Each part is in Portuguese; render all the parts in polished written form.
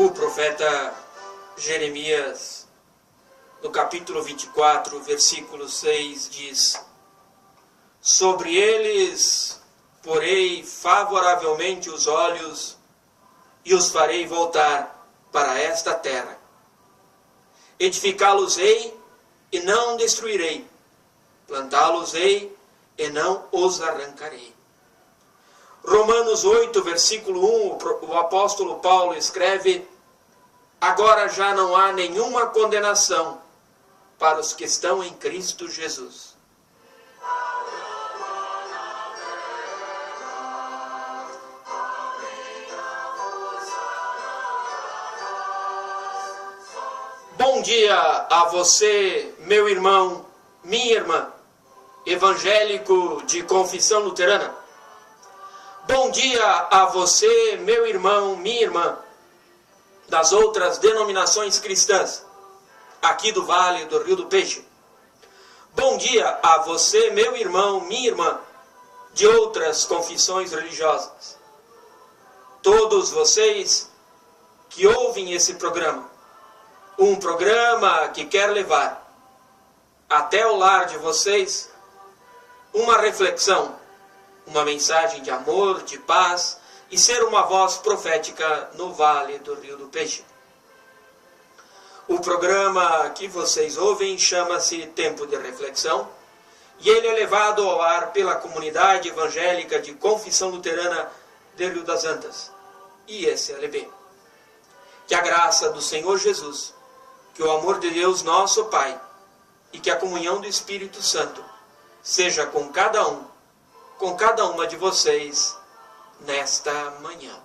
O profeta Jeremias, no capítulo 24, versículo 6, diz: sobre eles porei favoravelmente os olhos e os farei voltar para esta terra. Edificá-los-ei e não destruirei, plantá-los-ei e não os arrancarei. Romanos 8, versículo 1, o apóstolo Paulo escreve: agora já não há nenhuma condenação para os que estão em Cristo Jesus. Bom dia a você, meu irmão, minha irmã, evangélico de confissão luterana. Bom dia a você, meu irmão, minha irmã, das outras denominações cristãs, aqui do Vale do Rio do Peixe. Bom dia a você, meu irmão, minha irmã, de outras confissões religiosas. Todos vocês que ouvem esse programa, um programa que quer levar até o lar de vocês uma reflexão, uma mensagem de amor, de paz e ser uma voz profética no Vale do Rio do Peixe. O programa que vocês ouvem chama-se Tempo de Reflexão e ele é levado ao ar pela comunidade evangélica de confissão luterana de Rio das Antas, ISLB. Que a graça do Senhor Jesus, que o amor de Deus nosso Pai e que a comunhão do Espírito Santo seja com cada uma de vocês nesta manhã.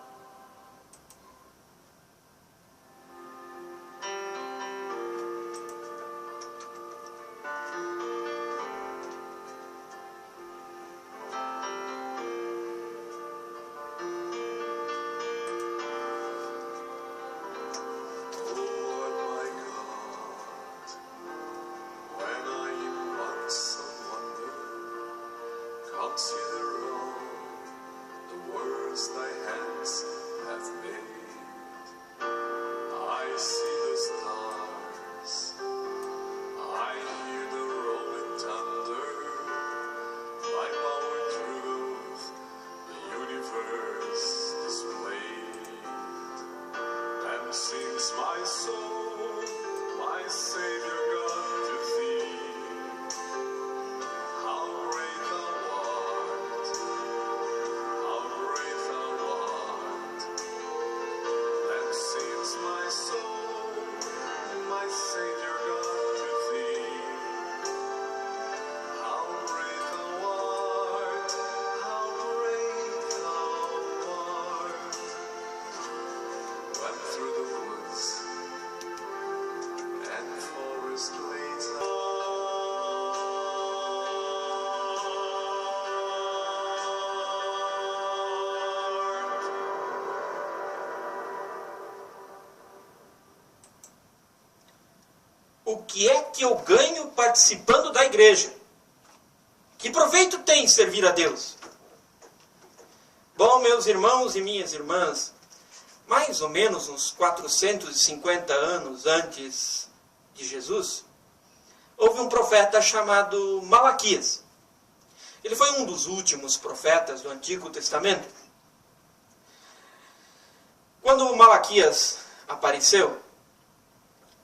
O que é que eu ganho participando da igreja? Que proveito tem servir a Deus? Bom, meus irmãos e minhas irmãs, mais ou menos uns 450 anos antes de Jesus, houve um profeta chamado Malaquias. Ele foi um dos últimos profetas do Antigo Testamento. Quando Malaquias apareceu,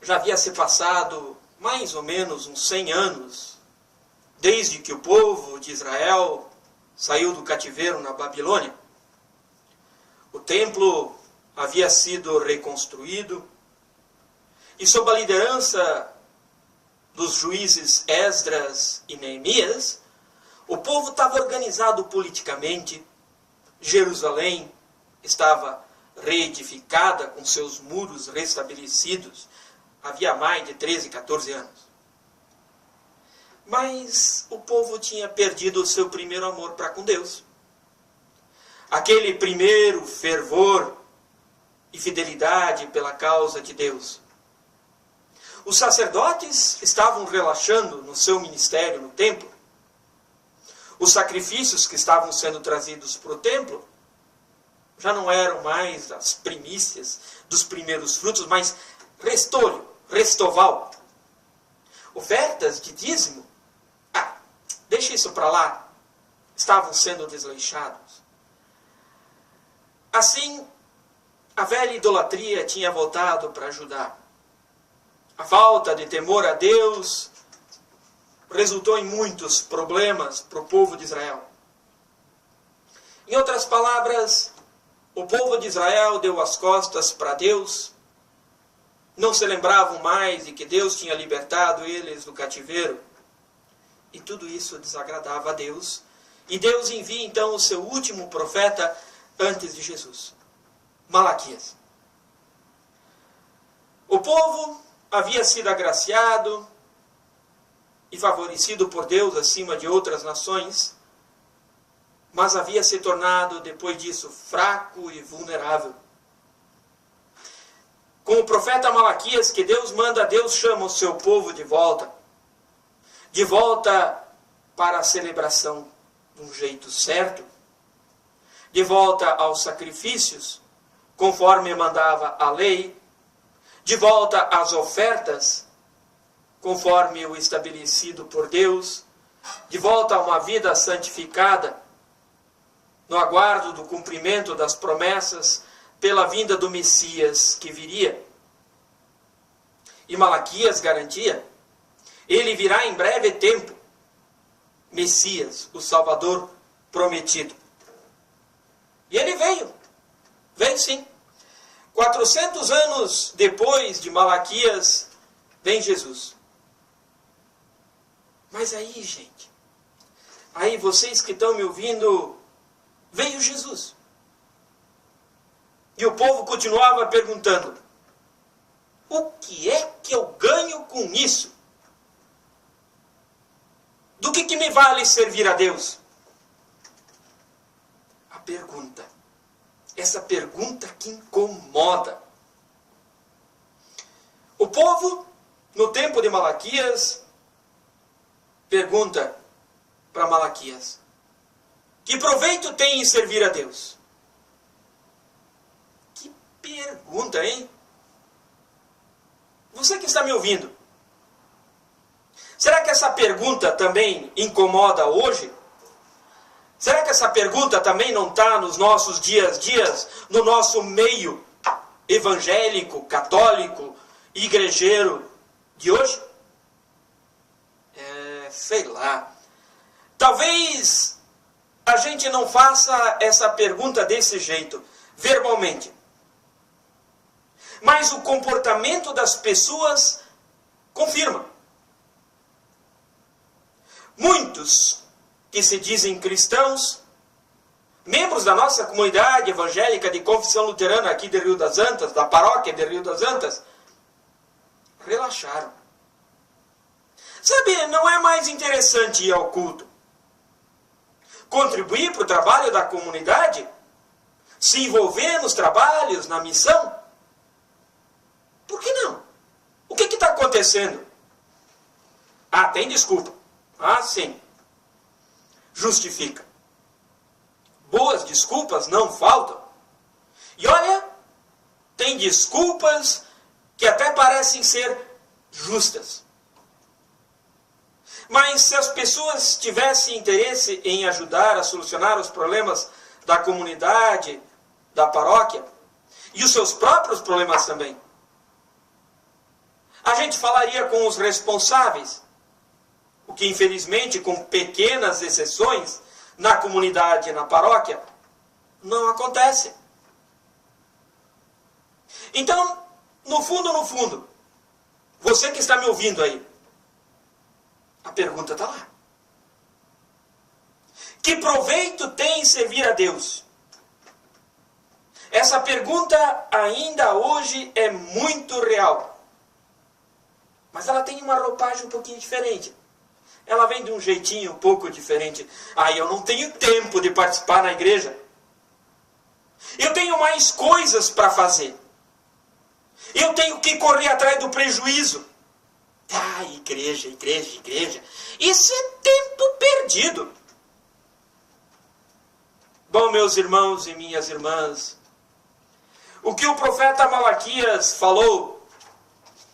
já havia se passado mais ou menos uns 100 anos, desde que o povo de Israel saiu do cativeiro na Babilônia. O templo havia sido reconstruído, e sob a liderança dos juízes Esdras e Neemias, o povo estava organizado politicamente, Jerusalém estava reedificada com seus muros restabelecidos, havia mais de 13, 14 anos. Mas o povo tinha perdido o seu primeiro amor para com Deus. Aquele primeiro fervor e fidelidade pela causa de Deus. Os sacerdotes estavam relaxando no seu ministério no templo. Os sacrifícios que estavam sendo trazidos para o templo já não eram mais as primícias dos primeiros frutos, mas restolho, restoval. Ofertas de dízimo, deixa isso para lá, estavam sendo desleixados. Assim, a velha idolatria tinha voltado para Judá. A falta de temor a Deus resultou em muitos problemas para o povo de Israel. Em outras palavras, o povo de Israel deu as costas para Deus, não se lembravam mais de que Deus tinha libertado eles do cativeiro. E tudo isso desagradava a Deus. E Deus envia então o seu último profeta antes de Jesus, Malaquias. O povo havia sido agraciado e favorecido por Deus acima de outras nações, mas havia se tornado, depois disso, fraco e vulnerável. Com o profeta Malaquias, que Deus manda, Deus chama o seu povo de volta para a celebração de um jeito certo, de volta aos sacrifícios, conforme mandava a lei, de volta às ofertas, conforme o estabelecido por Deus, de volta a uma vida santificada, no aguardo do cumprimento das promessas pela vinda do Messias que viria. E Malaquias garantia, ele virá em breve tempo, Messias, o Salvador prometido. E ele veio sim. 400 anos depois de Malaquias, vem Jesus. Mas aí, gente, aí vocês que estão me ouvindo, veio Jesus. E o povo continuava perguntando, o que é que eu ganho com isso? Do que me vale servir a Deus? A pergunta, essa pergunta que incomoda. O povo, no tempo de Malaquias, pergunta para Malaquias, que proveito tem em servir a Deus? Que pergunta, hein? Você que está me ouvindo, será que essa pergunta também incomoda hoje? Será que essa pergunta também não está nos nossos dias, no nosso meio evangélico, católico, igrejeiro de hoje? Sei lá. Talvez a gente não faça essa pergunta desse jeito, verbalmente. Mas o comportamento das pessoas confirma. Muitos que se dizem cristãos, membros da nossa comunidade evangélica de confissão luterana aqui de Rio das Antas, da paróquia de Rio das Antas, relaxaram. Sabe, não é mais interessante ir ao culto? Contribuir para o trabalho da comunidade? Se envolver nos trabalhos, na missão? Por que não? O que está acontecendo? Tem desculpa. Sim. Justifica. Boas desculpas não faltam. E olha, tem desculpas que até parecem ser justas. Mas se as pessoas tivessem interesse em ajudar a solucionar os problemas da comunidade, da paróquia, e os seus próprios problemas também, a gente falaria com os responsáveis, o que infelizmente, com pequenas exceções, na comunidade e na paróquia, não acontece. Então, no fundo, você que está me ouvindo aí, a pergunta está lá. Que proveito tem em servir a Deus? Essa pergunta ainda hoje é muito real. Mas ela tem uma roupagem um pouquinho diferente. Ela vem de um jeitinho um pouco diferente. Eu não tenho tempo de participar na igreja. Eu tenho mais coisas para fazer. Eu tenho que correr atrás do prejuízo. Igreja. Isso é tempo perdido. Bom, meus irmãos e minhas irmãs, o que o profeta Malaquias falou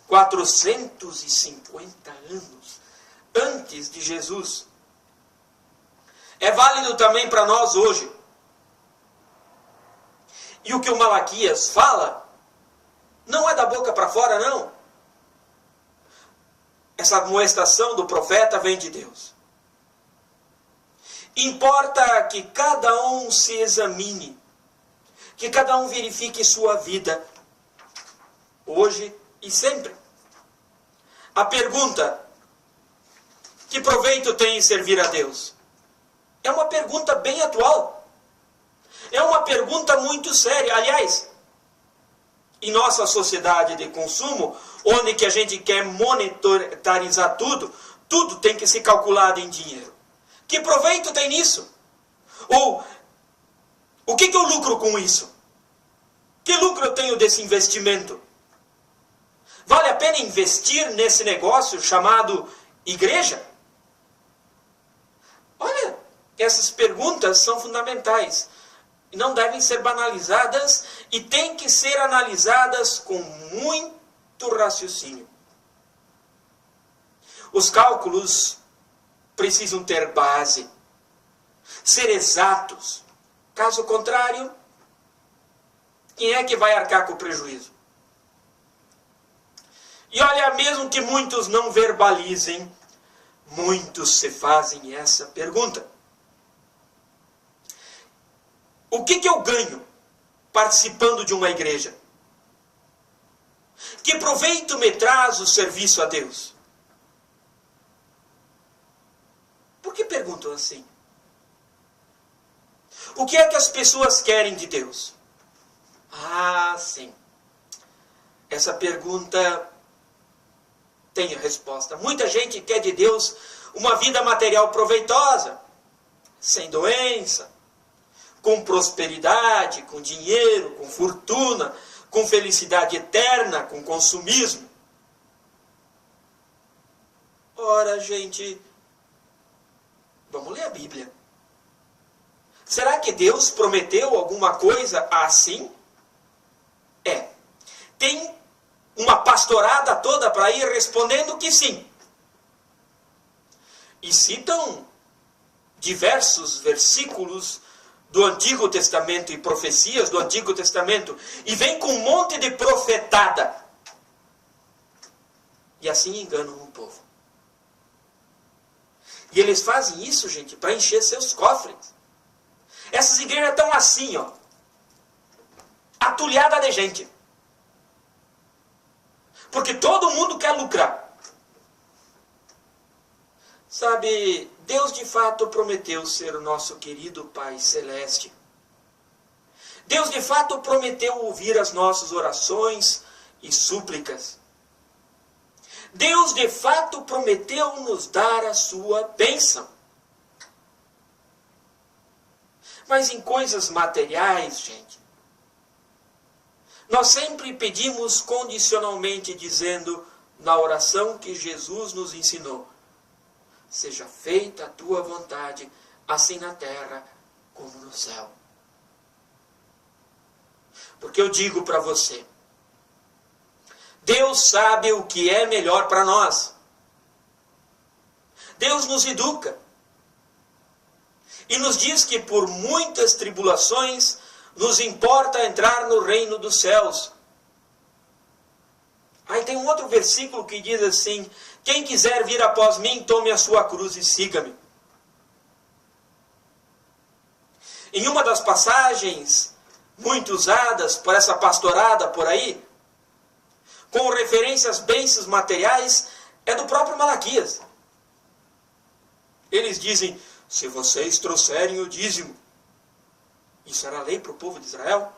450 anos antes de Jesus é válido também para nós hoje. E o que o Malaquias fala não é da boca para fora, não. Essa admoestação do profeta vem de Deus. Importa que cada um se examine, que cada um verifique sua vida, hoje e sempre. A pergunta: que proveito tem em servir a Deus? É uma pergunta bem atual. É uma pergunta muito séria. Aliás, em nossa sociedade de consumo, onde que a gente quer monetarizar tudo, tudo tem que ser calculado em dinheiro. Que proveito tem nisso? Ou, o que eu lucro com isso? Que lucro eu tenho desse investimento? Vale a pena investir nesse negócio chamado igreja? Olha, essas perguntas são fundamentais. Não devem ser banalizadas e têm que ser analisadas com muito raciocínio. Os cálculos precisam ter base, ser exatos. Caso contrário, quem é que vai arcar com o prejuízo? E olha, mesmo que muitos não verbalizem, muitos se fazem essa pergunta. O que eu ganho participando de uma igreja? Que proveito me traz o serviço a Deus? Por que perguntam assim? O que é que as pessoas querem de Deus? Ah, sim. Essa pergunta tem a resposta. Muita gente quer de Deus uma vida material proveitosa, sem doença, com prosperidade, com dinheiro, com fortuna, com felicidade eterna, com consumismo. Ora, gente, vamos ler a Bíblia. Será que Deus prometeu alguma coisa assim? Tem uma pastorada toda para ir respondendo que sim. E citam diversos versículos do Antigo Testamento e profecias do Antigo Testamento, e vem com um monte de profetada. E assim enganam o povo. E eles fazem isso, gente, para encher seus cofres. Essas igrejas estão assim, ó, atulhada de gente. Porque todo mundo quer lucrar. Sabe, Deus de fato prometeu ser o nosso querido Pai Celeste. Deus de fato prometeu ouvir as nossas orações e súplicas. Deus de fato prometeu nos dar a sua bênção. Mas em coisas materiais, gente, nós sempre pedimos condicionalmente, dizendo na oração que Jesus nos ensinou: seja feita a tua vontade, assim na terra como no céu. Porque eu digo para você, Deus sabe o que é melhor para nós. Deus nos educa. E nos diz que por muitas tribulações nos importa entrar no reino dos céus. Aí tem um outro versículo que diz assim: quem quiser vir após mim, tome a sua cruz e siga-me. Em uma das passagens muito usadas por essa pastorada por aí, com referência às bênçãos materiais, é do próprio Malaquias. Eles dizem: se vocês trouxerem o dízimo, isso era lei para o povo de Israel,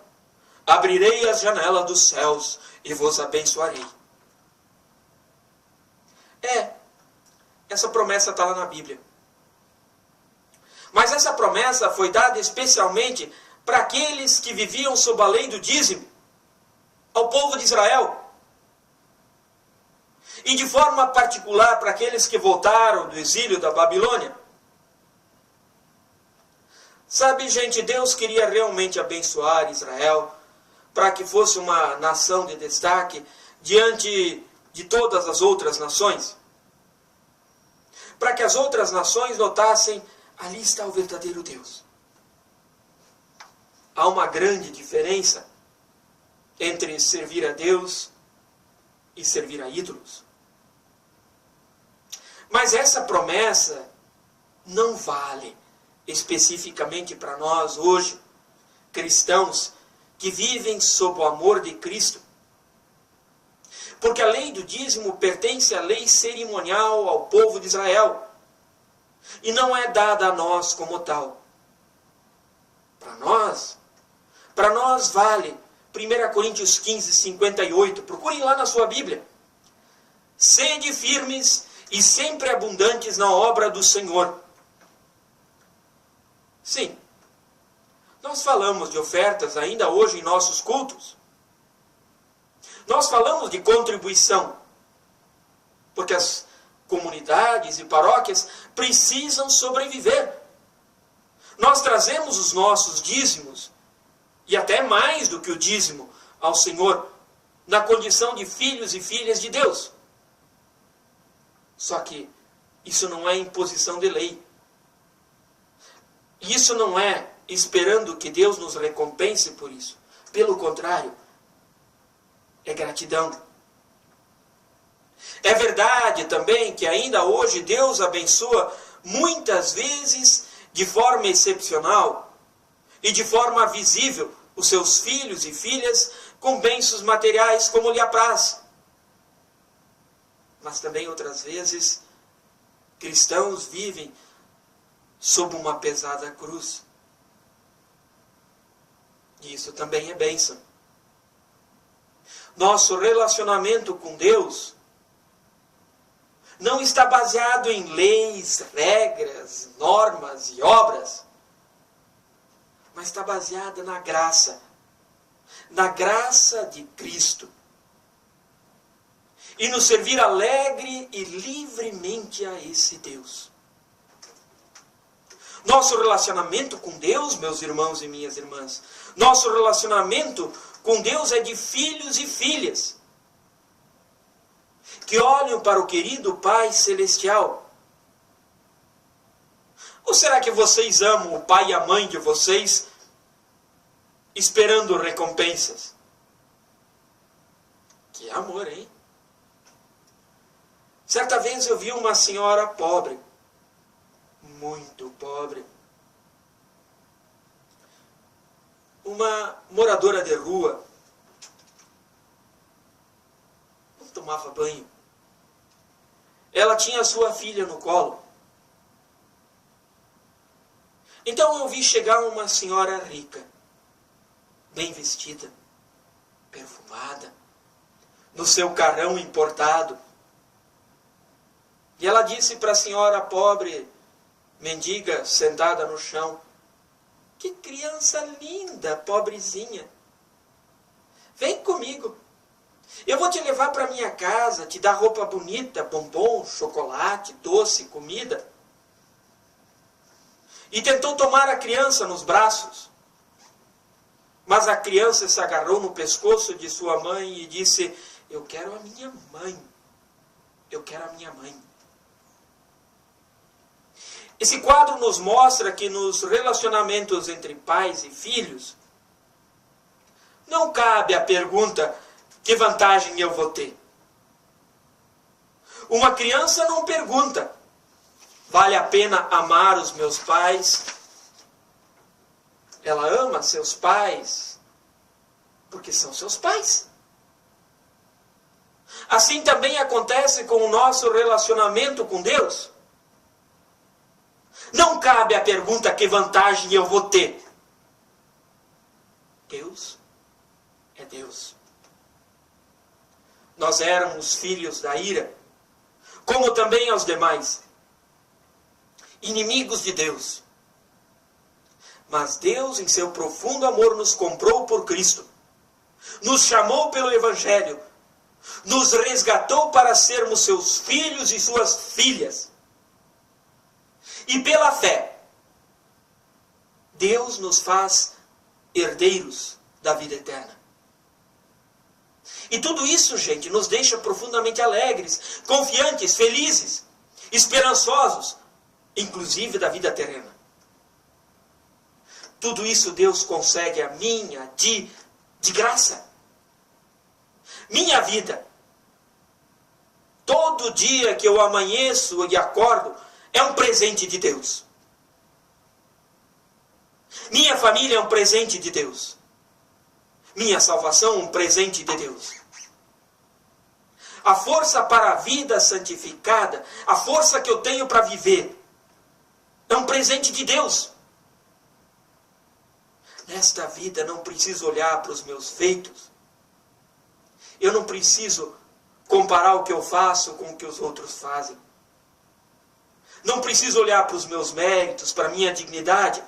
abrirei as janelas dos céus e vos abençoarei. Essa promessa está lá na Bíblia. Mas essa promessa foi dada especialmente para aqueles que viviam sob a lei do dízimo, ao povo de Israel. E de forma particular para aqueles que voltaram do exílio da Babilônia. Sabe, gente, Deus queria realmente abençoar Israel para que fosse uma nação de destaque diante de todas as outras nações. Para que as outras nações notassem, ali está o verdadeiro Deus. Há uma grande diferença entre servir a Deus e servir a ídolos. Mas essa promessa não vale especificamente para nós hoje, cristãos que vivem sob o amor de Cristo. Porque a lei do dízimo pertence à lei cerimonial ao povo de Israel e não é dada a nós como tal. Para nós vale 1 Coríntios 15, 58. Procurem lá na sua Bíblia. Sede firmes e sempre abundantes na obra do Senhor. Sim, nós falamos de ofertas ainda hoje em nossos cultos. Nós falamos de contribuição, porque as comunidades e paróquias precisam sobreviver. Nós trazemos os nossos dízimos, e até mais do que o dízimo, ao Senhor, na condição de filhos e filhas de Deus. Só que isso não é imposição de lei. Isso não é esperando que Deus nos recompense por isso. Pelo contrário, é gratidão. É verdade também que ainda hoje Deus abençoa muitas vezes de forma excepcional e de forma visível os seus filhos e filhas com bênçãos materiais como lhe apraz. Mas também outras vezes cristãos vivem sob uma pesada cruz. E isso também é bênção. Nosso relacionamento com Deus não está baseado em leis, regras, normas e obras, mas está baseado na graça de Cristo. E nos servir alegre e livremente a esse Deus. Nosso relacionamento com Deus, meus irmãos e minhas irmãs, nosso relacionamento com Deus é de filhos e filhas que olham para o querido Pai Celestial. Ou será que vocês amam o pai e a mãe de vocês esperando recompensas? Que amor, hein? Certa vez eu vi uma senhora pobre, muito pobre, uma moradora de rua, não tomava banho. Ela tinha sua filha no colo. Então eu vi chegar uma senhora rica, bem vestida, perfumada, no seu carrão importado. E ela disse para a senhora pobre, mendiga, sentada no chão: que criança linda, pobrezinha. Vem comigo. Eu vou te levar para minha casa, te dar roupa bonita, bombom, chocolate, doce, comida. E tentou tomar a criança nos braços. Mas a criança se agarrou no pescoço de sua mãe e disse: eu quero a minha mãe. Eu quero a minha mãe. Esse quadro nos mostra que nos relacionamentos entre pais e filhos, não cabe a pergunta: que vantagem eu vou ter? Uma criança não pergunta: vale a pena amar os meus pais? Ela ama seus pais porque são seus pais. Assim também acontece com o nosso relacionamento com Deus. Não cabe a pergunta: que vantagem eu vou ter? Deus é Deus. Nós éramos filhos da ira, como também aos demais, inimigos de Deus. Mas Deus, em seu profundo amor, nos comprou por Cristo, nos chamou pelo Evangelho, nos resgatou para sermos seus filhos e suas filhas. E pela fé, Deus nos faz herdeiros da vida eterna. E tudo isso, gente, nos deixa profundamente alegres, confiantes, felizes, esperançosos, inclusive da vida terrena. Tudo isso Deus concede a mim, a ti, de graça. Minha vida, todo dia que eu amanheço e acordo, é um presente de Deus. Minha família é um presente de Deus. Minha salvação é um presente de Deus. A força para a vida santificada, a força que eu tenho para viver, é um presente de Deus. Nesta vida não preciso olhar para os meus feitos. Eu não preciso comparar o que eu faço com o que os outros fazem. Não preciso olhar para os meus méritos, para a minha dignidade.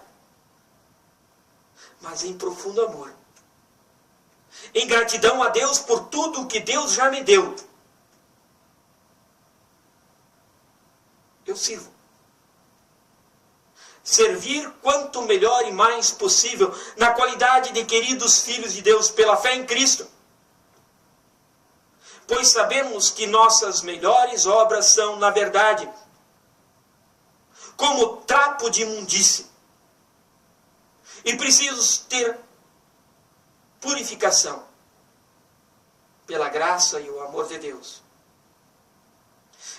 Mas em profundo amor. Em gratidão a Deus por tudo que Deus já me deu. Eu sirvo. Servir quanto melhor e mais possível, na qualidade de queridos filhos de Deus, pela fé em Cristo. Pois sabemos que nossas melhores obras são, na verdade, como trapo de imundície. E preciso ter purificação pela graça e o amor de Deus.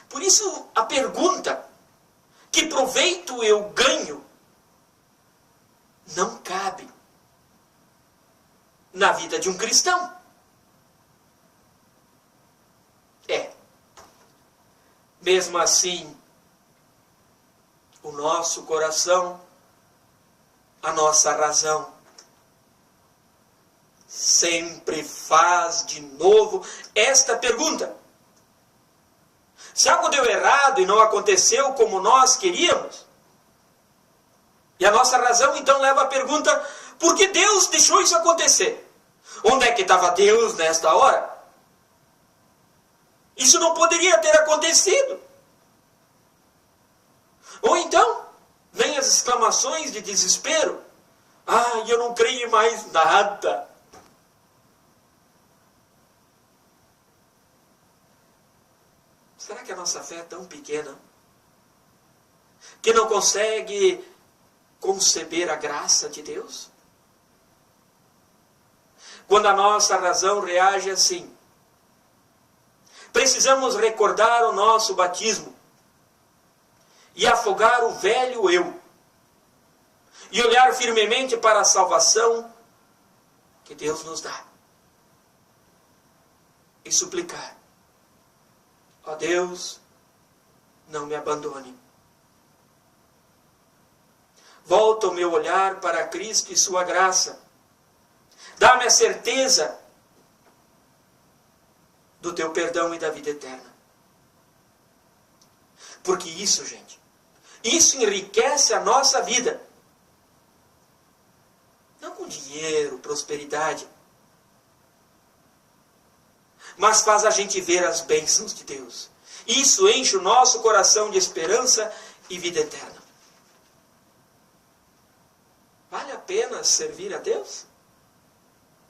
Por isso a pergunta, que proveito eu ganho, não cabe na vida de um cristão. Mesmo assim, o nosso coração, a nossa razão, sempre faz de novo esta pergunta. Se algo deu errado e não aconteceu como nós queríamos, e a nossa razão então leva a pergunta, por que Deus deixou isso acontecer? Onde é que estava Deus nesta hora? Isso não poderia ter acontecido. Ou então, vem as exclamações de desespero. Eu não creio em mais nada. Será que a nossa fé é tão pequena que não consegue conceber a graça de Deus? Quando a nossa razão reage assim, precisamos recordar o nosso batismo e afogar o velho eu e olhar firmemente para a salvação que Deus nos dá e suplicar: ó Deus, não me abandone. Volta o meu olhar para Cristo e sua graça. Dá-me a certeza do teu perdão e da vida eterna. Porque isso, gente, isso enriquece a nossa vida. Não com dinheiro, prosperidade, mas faz a gente ver as bênçãos de Deus. Isso enche o nosso coração de esperança e vida eterna. Vale a pena servir a Deus?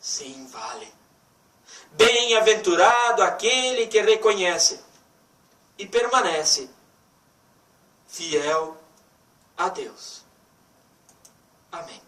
Sim, vale. Bem-aventurado aquele que reconhece e permanece fiel a Deus. Amém.